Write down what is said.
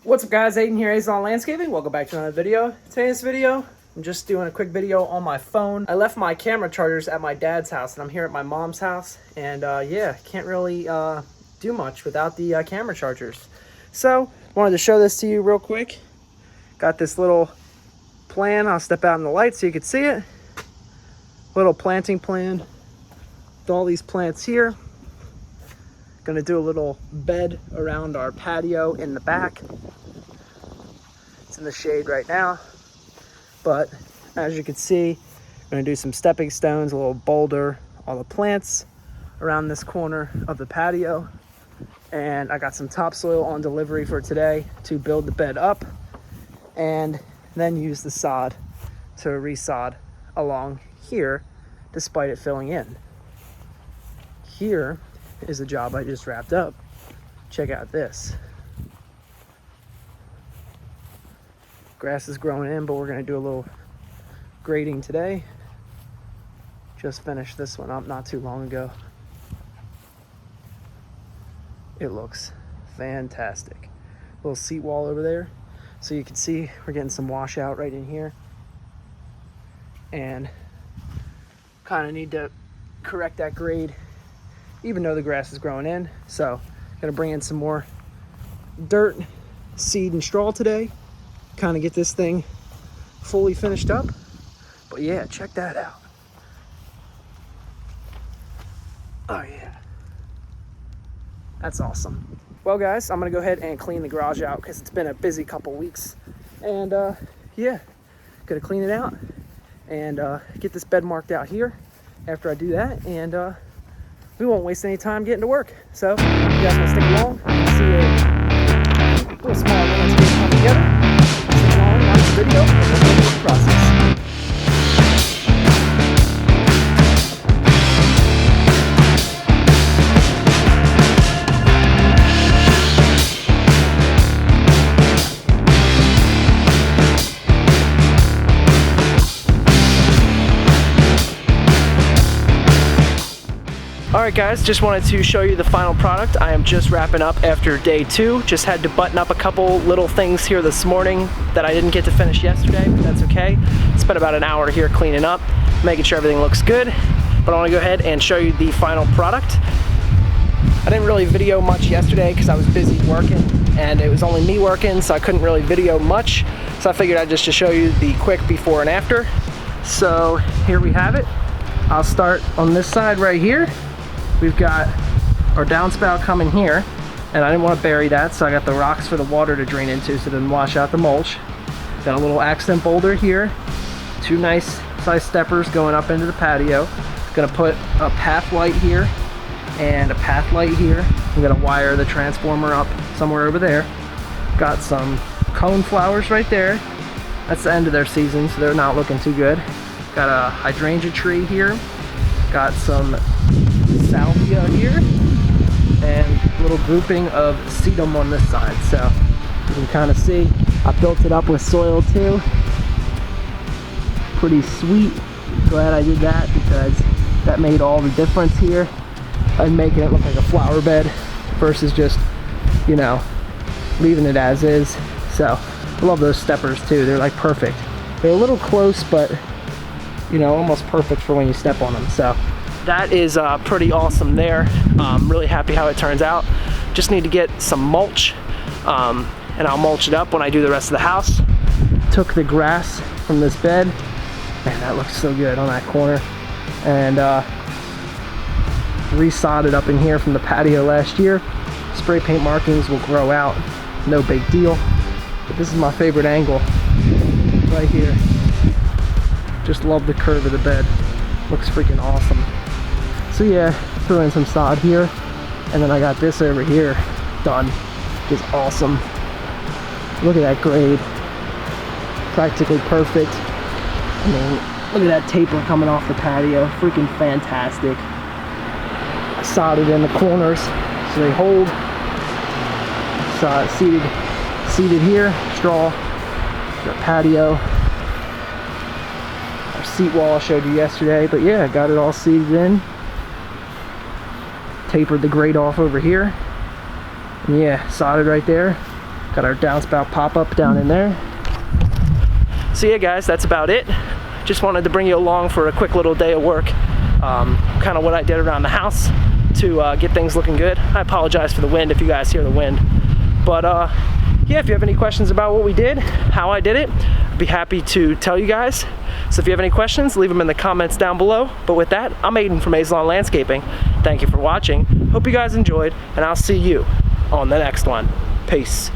What's up guys, Aiden here, Aiden on Landscaping. Welcome back to another video. Today's video, I'm just doing a quick video on my phone. I left my camera chargers at my dad's house and I'm here at my mom's house. And yeah, can't really do much without the camera chargers. So, wanted to show this to you real quick. Got this little plan. I'll step out in the light so you can see it. Little planting plan with all these plants here. Gonna do a little bed around our patio in the back. It's in the shade right now, but as you can see, I'm gonna do some stepping stones, a little boulder, all the plants around this corner of the patio. And I got some topsoil on delivery for today to build the bed up and then use the sod to resod along here despite it filling in. Here is a job I just wrapped up. Check out this. Grass is growing in, but we're gonna do a little grading today. Just finished this one up not too long ago. It looks fantastic. Little seat wall over there. So you can see we're getting some washout right in here. And kind of need to correct that grade even though the grass is growing in. So gonna bring in some more dirt, seed, and straw today. Kind of get this thing fully finished up. But yeah, check that out. Oh yeah, that's awesome. Well guys, I'm gonna go ahead and clean the garage out because it's been a busy couple weeks. And yeah, gonna clean it out and get this bed marked out here after I do that. And we won't waste any time getting to work. So, you guys want to stick along and see a little small landscape come together. Stick along, watch the video, and we'll go through the process. Alright guys, just wanted to show you the final product. I am just wrapping up after day 2. Just had to button up a couple little things here this morning that I didn't get to finish yesterday, but that's okay. Spent about an hour here cleaning up, making sure everything looks good. But I want to go ahead and show you the final product. I didn't really video much yesterday because I was busy working and it was only me working, so I couldn't really video much. So I figured I'd just show you the quick before and after. So here we have it. I'll start on this side right here. We've got our downspout coming here, and I didn't want to bury that, so I got the rocks for the water to drain into so it doesn't wash out the mulch. Got a little accent boulder here, 2 nice size steppers going up into the patio. Gonna put a path light here and a path light here. I'm gonna wire the transformer up somewhere over there. Got some cone flowers right there. That's the end of their season, so they're not looking too good. Got a hydrangea tree here. Got some salvia here and a little grouping of sedum on this side. So you can kind of see I built it up with soil too. Pretty sweet. Glad I did that because that made all the difference here and making it look like a flower bed versus just, you know, leaving it as is. So I love those steppers too. They're like perfect. They're a little close, but you know, almost perfect for when you step on them. So that is pretty awesome there. I'm really happy how it turns out. Just need to get some mulch and I'll mulch it up when I do the rest of the house. Took the grass from this bed. Man, that looks so good on that corner. And resodded up in here from the patio last year. Spray paint markings will grow out, no big deal. But this is my favorite angle right here. Just love the curve of the bed. Looks freaking awesome. So yeah, threw in some sod here, and then I got this over here done, which is awesome. Look at that grade, practically perfect. I mean, look at that taper coming off the patio, freaking fantastic. I sodded in the corners so they hold. Seated here, straw, the patio. Our seat wall I showed you yesterday, but yeah, got it all seated in. Tapered the grate off over here. And yeah, sodded right there. Got our downspout pop-up down in there. So yeah guys, that's about it. Just wanted to bring you along for a quick little day of work. Kind of what I did around the house to get things looking good. I apologize for the wind if you guys hear the wind. But yeah, if you have any questions about what we did, how I did it, I'd be happy to tell you guys. So if you have any questions, leave them in the comments down below. But with that, I'm Aiden from Aizlon Landscaping. Thank you for watching. Hope you guys enjoyed, and I'll see you on the next one. Peace.